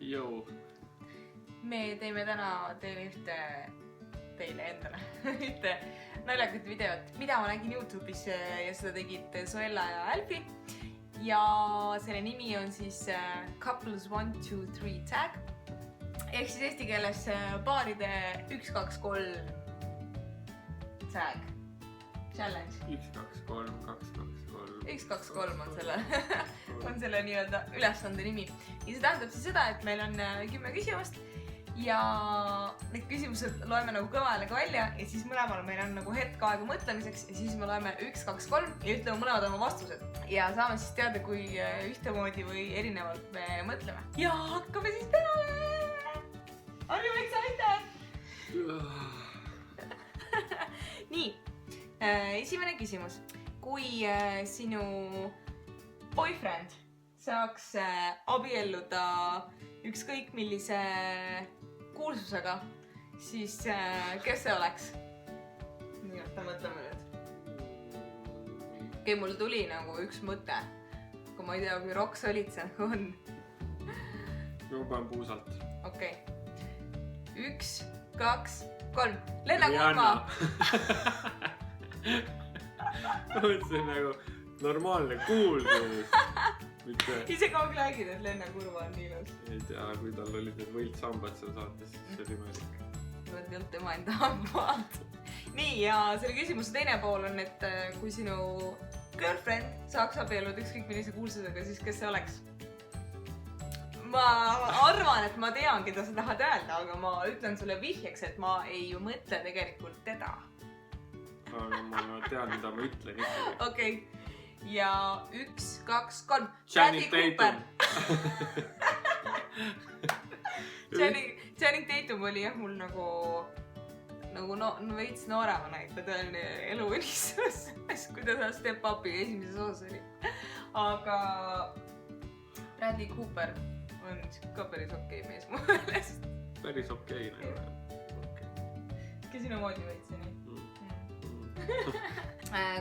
Jõu. Me teeme täna teile endale ühte naljakat videot, mida ma nägin YouTube'is ja seda tegid Zoella ja Alfie. Ja selle nimi on siis Couples 1, 2, 3 tag. Ehk siis eesti keeles paaride 1, 2, 3 tag. Challenge. 1, 2, 3, 2, 2, 3. 1, 2, 3 on selle nii-öelda ülesande nimi. Ja see tähendab siis seda, et meil on 10 küsimust ja need küsimused loeme nagu kõvalega välja ja siis mõlemal meil on nagu hetk aega mõtlemiseks ja siis me loeme 1, 2, 3 ja ütleme mõlemad oma vastused. Ja saame siis teada, kui ühtemoodi või erinevalt me mõtleme. Ja hakkame siis peale! Are you excited? Nii, esimene küsimus. Kui sinu boyfriend saaks abielluda ükskõik millise kuulsusega, siis kes see oleks? Nii, oota, mõtleme nüüd. Okei, mul tuli nagu üks mõte. Aga ma ei tea, kui rock solid see on. Ma panen puusalt. Okei. 1, 2, 3. Lenna Kurma! See on nagu normaalne kuulsus. Ise kaug räägid, et Lenna Kurma on nii ilus. Ei tea, kui tal olid need võltsambad seal saates, siis see oli imelik. Ma ei olnud tema enda hambad. Nii, ja selle küsimuse teine pool on, et kui sinu girlfriend saaks abielluda ükskõik millise kuulsusega, siis kes see oleks? Ma arvan, et ma tean, keda sa tahad öelda, aga ma ütlen sulle vihjeks, et ma ei mõtle tegelikult teda. Aga ma tean, mida ma ütlen ikkagi. Okei. Ja 1, 2, 3. Channing Tatum. Channing Tatum oli jah mul nagu veits nooremana ikka tõeline eluunistus, kui ta Step Upi esimeses osas oli. Aga Bradley Cooper on ka päris okei mees mu meelest. Päris okei nagu. Ikka sinu moodi veits nii.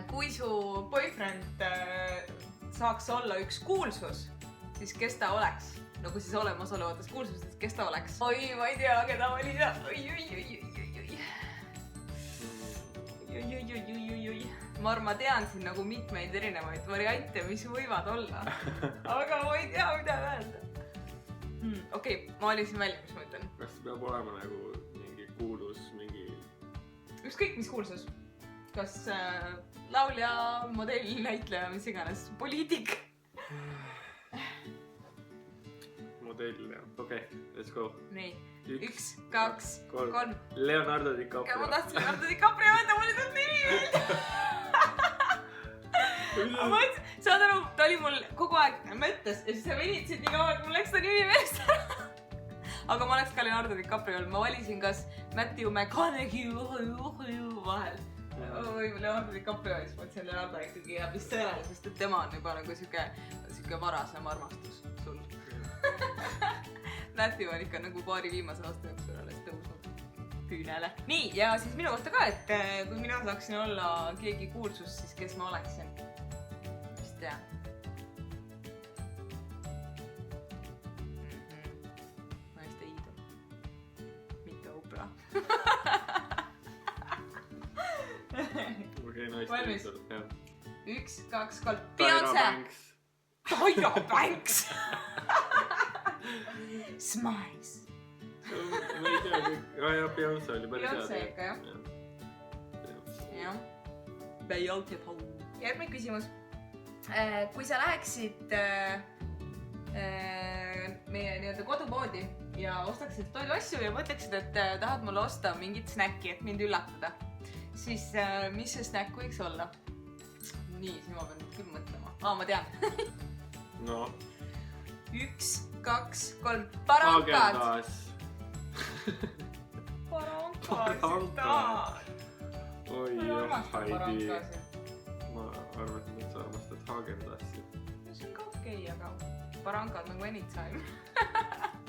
Kui su boyfriend saaks olla üks kuulsus, siis kes ta oleks? Nagu siis olemasolevatest kuulsustest, kes ta oleks? Oi, ma ei tea, keda valida. Ma tean siin nagu mitmeid erinevaid variante, mis võivad olla. Aga ma ei tea, mida öelda. Okei, ma valisin välja, mis ma ütlen. Kas see peab olema nagu mingi kuulus, mingi... Ükskõik mis kuulsus. Kas laulja, modell, näitleja, mis iganes, poliitik? Modell, jah. Okei, let's go. Nii, 1, 2, 3. Leonardo DiCaprio. Ma tahtsin Leonardo DiCaprio öelda, mul lihtsalt nimi meelde. Saad aru, ta oli mul kogu aeg mõttes ja siis sa venitsid nii kaua, et mul läks ta nimi meelest ära. Aga ma oleks ka Leonardo DiCaprio, ma valisin kas Matthew McConaughey vahel. Või Leonardo DiCaprio, siis mõtlesin Leonardo ikkagi jääb vist sõelale, sest et tema on juba nagu siuke varasem armastus sul. Matthew on ikka nagu paari viimase aasta jooksul alles tõusnud küünele. Nii, ja siis minu kohta ka, et kui mina saaksin olla keegi kuulsus, siis kes ma oleksin? Vist tea. Naiste iidol. Mitte Oprah. Okei, naiste iidol, jah. 1, 2, 3. Beyoncé! Tyra Banks! Smiles! Ma ei tea, jah, Beyoncé oli päris hea. Beyoncé ikka, jah. Beyoncé. Järgmine küsimus. Kui sa läheksid meie nii-öelda kodupoodi ja ostaksid toiduasju ja mõtleksid, et tahad mulle osta mingit snäkki, et mind üllatada, siis mis see snäkk võiks olla? Nii, siis ma pean nüüd küll mõtlema. Ma tean. No. 1, 2, 3. Parankad! Parankad! Oi, jah, Heidi. Ma arvan, et sa armastad Häagen-Dazsi. See on ka okei, aga parankad nagu anytime.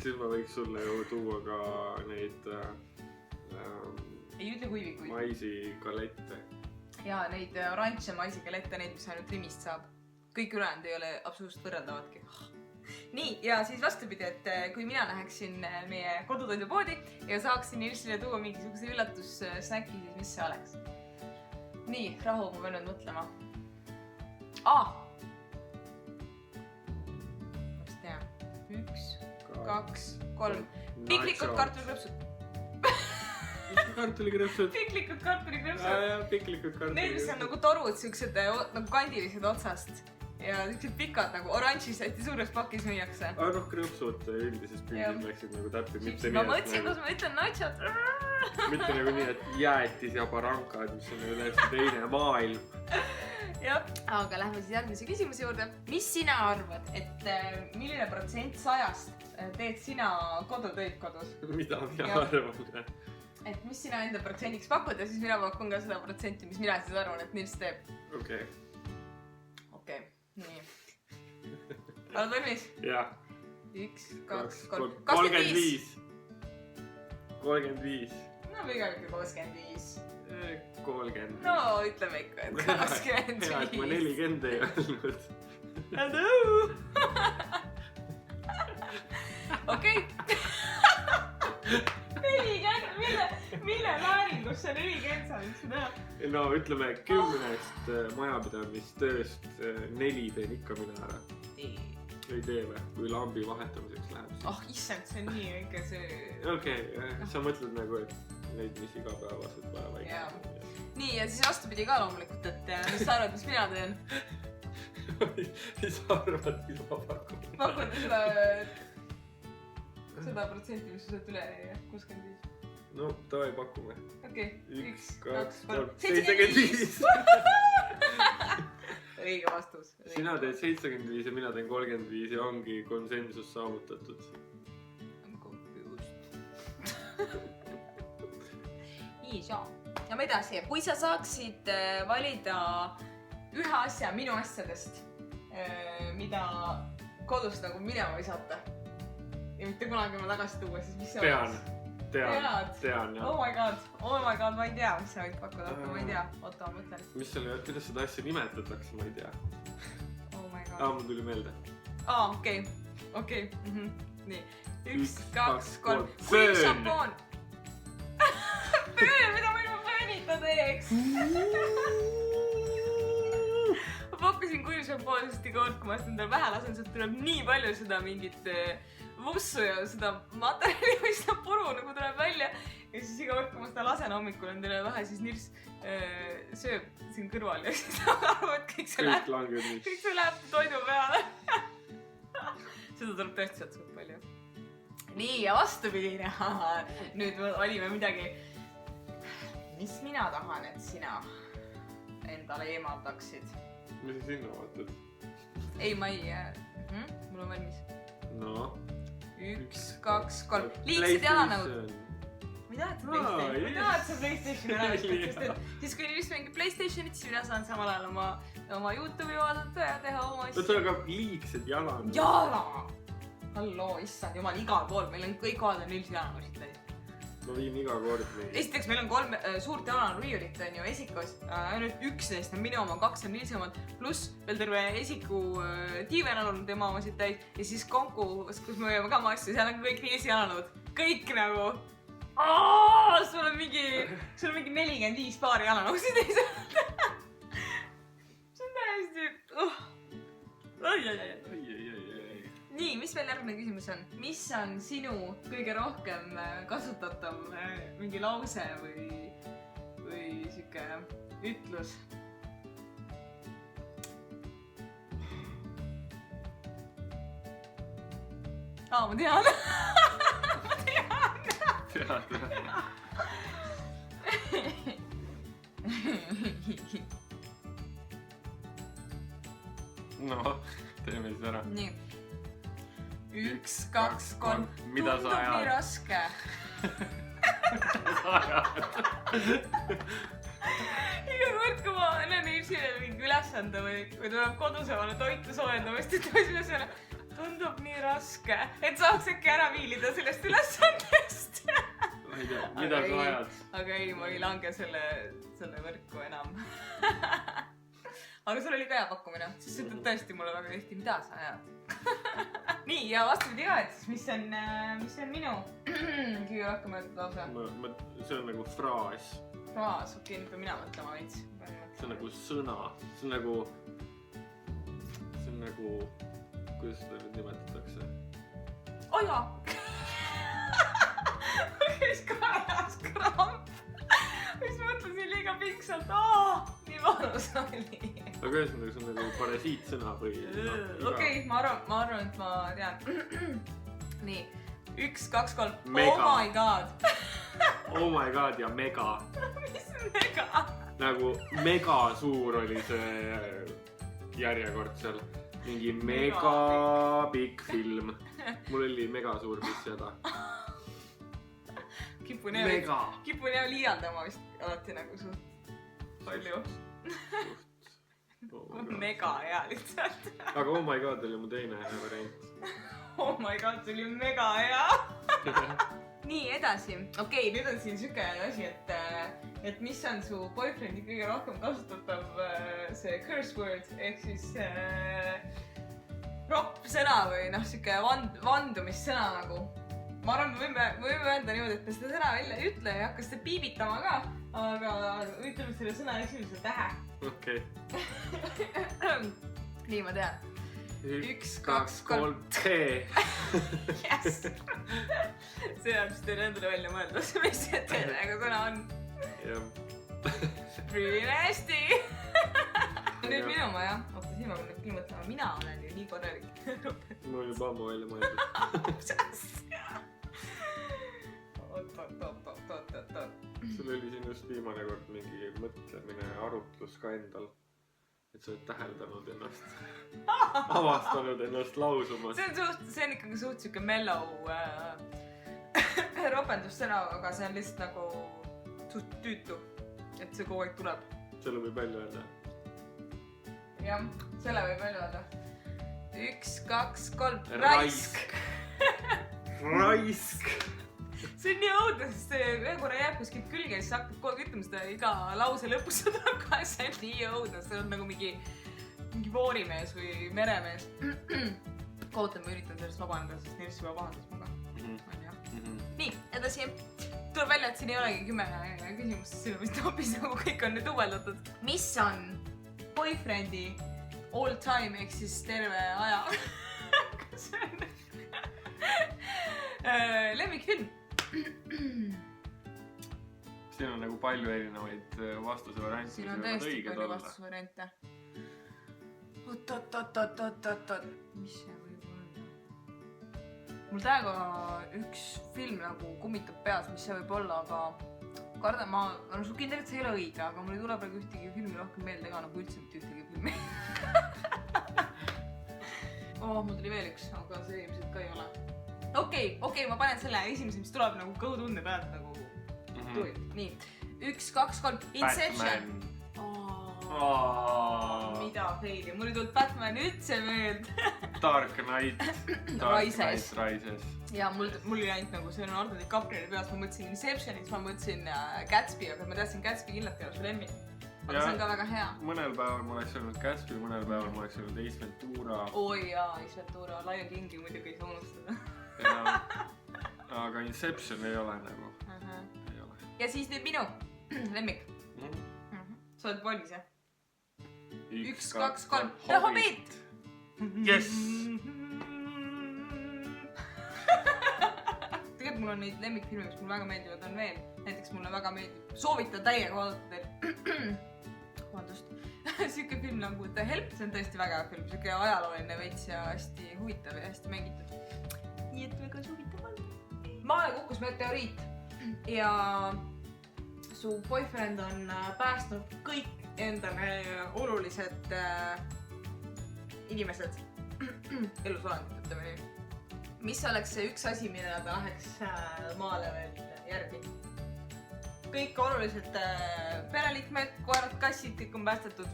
Siis ma võiks sulle ju tuua ka neid ei ütle huivikuid. Maisigalette. Ja neid oranže maisigalette, neid, mis ainult Rimist saab. Kõik ülejäänud ei ole absoluutselt võrreldavadki. nii, ja siis vastupidi, et kui mina läheksin meie kodutoidupoodi ja saaksin Nilsile tuua mingisuguse üllatussnäki, siis mis see oleks? Nii, rahu, ma pean nüüd mõtlema. Kas tea? 1, 2, 3. Piklikud kartulikrõpsud. Kartulikrõpsud. Piklikud kartulikrõpsud. Piklikud kartulikrõpsud. Need, mis on nagu torud, siuksed nagu kandilised otsast. Ja siuksed pikad nagu oranžis hästi suures pakis müüakse. Aga krõpsud üldises pildis läksid nagu täppi. Ma mõtlesin, kus ma ütlen nachod. Mitte nagu nii, et jäätis ja barankad, mis on nagu täiesti teine maailm. Jah, aga lähme siis järgmise küsimuse juurde. Mis sina arvad, et milline protsent 100-st teed sina kodutöid kodus? Mida mina arvan? Et mis sina enda protsendiks pakud ja siis mina pakun ka seda protsenti, mis mina siis arvan, et Nils teeb. Okei, nii. Oled valmis? Jah. 1, 2, 3. 35. 35. No pigem ikka 35. 30. No ütleme ikka, et 25. Hea, et ma 40 ei öelnud. Hello! Okei. 40, mille vääringus see 40 sa võiksid teha? No ütleme 10-st majapidamistööst 4 teen ikka mina ära. Ei tee või? Kui lambi vahetamiseks läheb. Issand, see on nii õige see... Okei, sa mõtled nagu, et neid, mis igapäevaselt vaja väikselt. Nii, ja siis vastupidi ka loomulikult, et mis sa arvad, mis mina teen? Mis sa arvad, mis ma pakun? Pakun seda protsenti, mis sa saad üle 65. No, davai pakume. Okei, 1, 2, 3, 75! Õige vastus. Sina teed 75 ja mina teen 35 ja ongi konsensus saavutatud. Nii, ja ma edasi. Kui sa saaksid valida ühe asja minu asjadest, mida kodust nagu minema visata ja mitte kunagi ma tagasi tuua, siis mis see oleks? Tean, jah. Oh my god, ma ei tea, mis sa võid pakkuda, ma ei tea. Oota, ma mõtlen. Mis selle, kuidas seda asja nimetatakse, ma ei tea. Oh my god. Mul tuli meelde. Okei. Nii. 1, 2, 3. Pöön! Pöön, mida ma ilma pöönita teeks? Ma pakkusin kuivšampoon, sest iga kord, kui ma endale vähe lasen, sealt tuleb nii palju seda mingit vussu ja seda materjali või seda puru nagu tuleb välja. Ja siis iga kord, kui ma seda lasen hommikul endale vähe, siis Nils sööb siin kõrval ja siis ta arvab, et kõik see läheb toidu peale. Seda tuleb tõesti sealt suht palju. Nii, ja vastupidine. Nüüd olime midagi. Mis mina tahan, et sina endale eemaldaksid? Mis sa sinna vaatad? Ei, ma ei... Mul on valmis. No. 1, 2, 3. Liigsed jalanõud. Ma ei taha, et sa PlayStationi ära vistad. Siis kui Nils mängib PlayStationit, siis mina saan samal ajal oma YouTube'i vaadata ja teha oma asja. Oota, aga liigsed jalanõud. Jala! Halloo, issand jumal, igal pool. Meil on kõik kohad on Nils jalanõusid täis. Ma viin iga kord neid. Esiteks, meil on 3 suurt jalanõuriiulit on ju esikus. Ainult 1 neist on minu oma, 2 on Nilsi omad. Pluss veel terve esiku tiiven on tema omasid täis. Ja siis konkus, kus me võime ka asju, seal on kõik Nilsi jalanõud. Kõik nagu... Sul on mingi 45 paari jalanõusid ei saa. See on täiesti... Nii, mis veel järgmine küsimus on? Mis on sinu kõige rohkem kasutatav mingi lause või siuke ütlus? Ma tean. No, teeme siis ära. Nii. 1, 2, 3. Mida sa ajad? Tundub nii raske. Mida sa ajad? Iga kord, kui ma näen Nilsile mingi ülesande või tuleb kodusevale toitu soojendamist, ütleme, tundub nii raske, et saaks äkki ära viilida sellest ülesandest. Ma ei tea, mida sa ajad? Aga ei, ma ei lange selle võrku enam. Aga sul oli ka hea pakkumine, siis sa ütled tõesti mulle väga tihti, mida sa ajad. nii, ja vastupidi ka, et siis mis on minu kõige rohkem öeldud lause? See on nagu fraas. Fraas, okei, nüüd pean mina mõtlema veits. See on nagu sõna. See on nagu, kuidas seda nüüd nimetatakse? Oja! Mis kajas kramp. Mis mõtlesin liiga pingsalt. Nii valus oli. Aga ühesõnaga, see on nagu parasiitsõna või... Okei, ma arvan, et ma tean. Nii, 1, 2, 3. Mega. Oh my god. Oh my god ja mega. Mis mega? Nagu mega suur oli see järjekord seal. Mingi mega pikk film. Mul oli mega suur piss seda. Kipun jah liialdama vist alati nagu suht palju. Mega hea lihtsalt. Aga oh my god oli mu teine variant. Oh my god, see oli mega hea. Nii, edasi. Okei, nüüd on siin siuke asi, et mis on su boyfriend'i kõige rohkem kasutatav see curse word, ehk siis ropp sõna või siuke vandumissõna nagu. Ma arvan, me võime öelda niimoodi, et me seda sõna välja ei ütle ja hakka seda piibitama ka, aga ütleme selle sõna esimese tähe. Okei. Nii, ma tean. 1, 2, 3. T. Yes! See on vist teile endale välja mõelda, mis see T-ga sõna on. Pretty nasty! Nüüd minu ma jah. Oota, siin ma pean küll mõtlema. Mina olen ju nii korralik. Mul on juba ammu välja mõeldud. Mis asja? Oot. Sul oli siin just viimane kord mingi mõtlemine, arutlus ka endal. Et sa oled täheldanud ennast. Avastanud ennast lausumas. See on ikkagi suht siuke mellow ropendussõna, aga see on lihtsalt nagu suht tüütu, et see kogu aeg tuleb. Selle võib välja öelda. Jah, selle võib välja öelda. 1, 2, 3. Raisk. Raisk. See on nii õudne, sest see ühe korra jääb kuskilt külge ja siis hakkab kogu aeg ütlema seda iga lause lõpus seda ka. See on nii õudne, see on nagu mingi voorimees või meremees. Ootan, ma üritan sellest vabaneda, sest Nils juba vahendas ma ka. Nii, edasi. Tuleb välja, et siin ei olegi 10 küsimust, siin on vist hoopis nagu kõik on nüüd uueldatud. Mis on boyfriend'i all time ehk siis terve aja? Kas see on lemmikfilm? Siin on nagu palju erinevaid vastusevariante. Siin on tõesti palju vastusevariante. Oot. Mis see võib olla? Mul täiega üks film nagu kummitab peas, mis see võib olla, aga kardan ma, sul kindlasti see ei ole õige, aga mul ei tule praegu ühtegi filmi rohkem meelde ka, nagu üldse mitte ühtegi filmi. Mul tuli veel üks, aga see ilmselt ka ei ole. Okei, ma panen selle esimese, mis tuleb nagu kõhutunde pealt nagu tuid. Nii, 1, 2, 3. Inception. Mida feili? Mul ei tulnud Batman üldse meelde. Dark Knight Rises. Ja mul oli ainult nagu see Leonardo DiCaprio peas, ma mõtlesin Inceptionis, ma mõtlesin Gatsby, aga ma teadsin Gatsby kindlalt ei ole su lemmik. Aga see on ka väga hea. Mõnel päeval ma oleks olnud Gatsby, mõnel päeval ma oleks olnud Ace Ventura. Oi jaa, Ace Ventura, Lion Kingi muidugi ei saa unustada. Aga Inception ei ole nagu. Ei ole. Ja siis nüüd minu lemmik. Sa oled valmis, jah? 1, 2, 3. The Hobbit! Yes! Tegelikult mul on neid lemmikfilme, mis mulle väga meeldivad, on veel. Näiteks mulle väga meeldib. Soovitan täiega vaadata teil. Vabandust. Siuke film nagu The Help, see on tõesti väga hea film. Siuke ajalooline veits ja hästi huvitav ja hästi mängitud. Nii et väga soovitan vaadata. Maale kukkus meteoriit ja su boyfriend on päästnud kõik endale olulised inimesed, elusolendid, ütleme nii. Mis oleks see üks asi, millele ta läheks maale veel järgi? Kõik olulised pereliikmed, koerad, kassid, kõik on päästetud.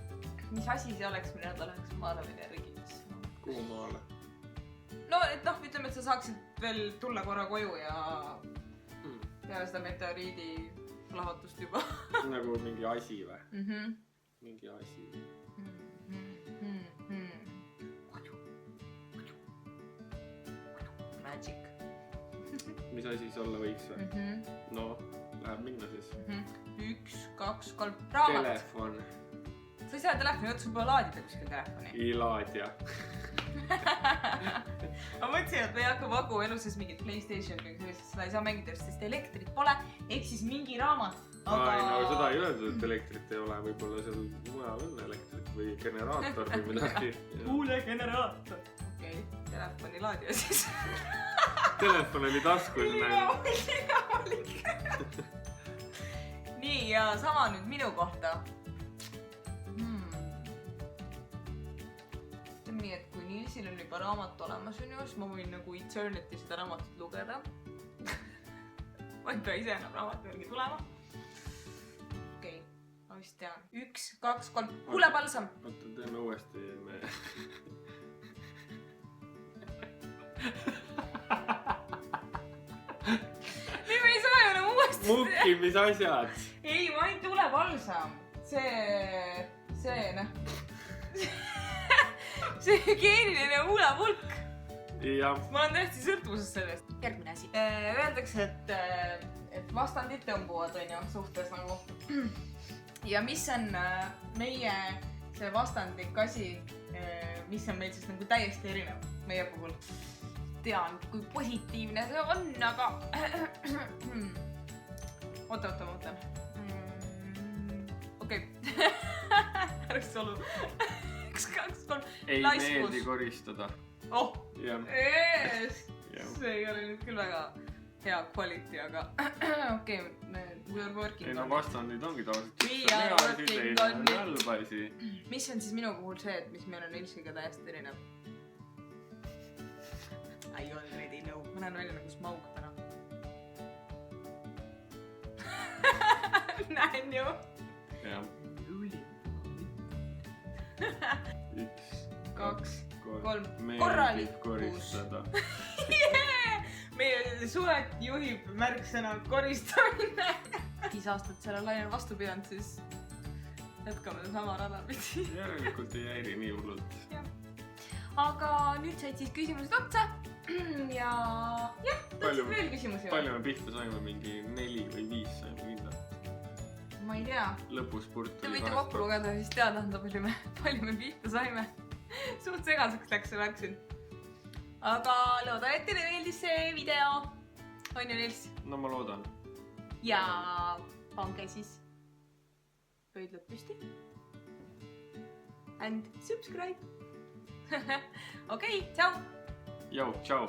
Mis asi see oleks, millele ta läheks maale veel järgi? Kuhu maale? No, ütleme, et sa saaksid veel tulla korra koju ja peale seda meteoriidi lahvatust juba. Nagu mingi asi või? Mingi asi. magic. Mis asi see olla võiks või? No, läheb minna siis. 1, 2, 3, raamat. Telefon. Sa ei saa telefoni võtta, sul pole laadida kuskil telefoni. Ei laadja. Ma mõtlesin, et me ei hakka vagu elu sees mingit PlayStation või sellist, seda ei saa mängida, sest elektrit pole, ehk siis mingi raamat. Ai, no seda ei öeldud, et elektrit ei ole, võib-olla seal mujal on elektrit või generaator või midagi. Tuulegeneraator. Okei, telefoni laadija siis. Telefon oli taskus. Nii, ja sama nüüd minu kohta. Ütleme nii, et kui Nilsil on juba raamat olemas, siis ma võin nagu Eternity seda raamatut lugeda. Ma ei pea ise enam raamatu järgi tulema. Okei, ma vist tean. 1, 2, 3, huulepalsam. Oota, teeme uuesti. Nii me ei saa ju enam uuesti. Mukkimisasjad. Ei, ma ainult huulepalsam. See, noh. See hügieeniline huulepulk. Jah. Ma olen täiesti sõltuvuses sellest. Järgmine asi. Öeldakse, et vastandid tõmbuvad suhtes nagu. Ja mis on meie see vastandlik asi, mis on meil siis nagu täiesti erinev meie puhul. Tean, kui positiivne see on, aga... Oota, ma mõtlen. Okei. Ärks olu. 1, 2, 3. Ei meeldi koristada. Oh, ees! See ei ole nüüd küll väga hea quality, aga okei, we are working on it. Ei no vastandid ongi tavaliselt. We are working on it. Halbasi. Mis on siis minu puhul see, et mis meil on Ilsiga täiesti erinev? I already know. Ma näen välja nagu Smaug täna. Näen ju. Jah. 1, 2, 3. Meeldib koristada. Meie suhet juhib märksõna koristamine. 5 aastat selle lainel vastu pidanud, siis jätkame sama rada pidi. Järelikult ei häiri nii hullult. Aga nüüd said siis küsimused otsa. Ja tõesti veel küsimusi. Palju me pihta saime? Mingi 4 või 5 saime kindlalt. Ma ei tea. Lõpuspurt Te võite kokku lugeda, siis teada anda, palju me pihta saime. Suht segaseks läks see läksin. Aga loodan, et teile meeldis see video. On ju, Nils? No ma loodan. Ja pange siis pöidlad püsti. And subscribe. Okei, tšau! Jau, tšau!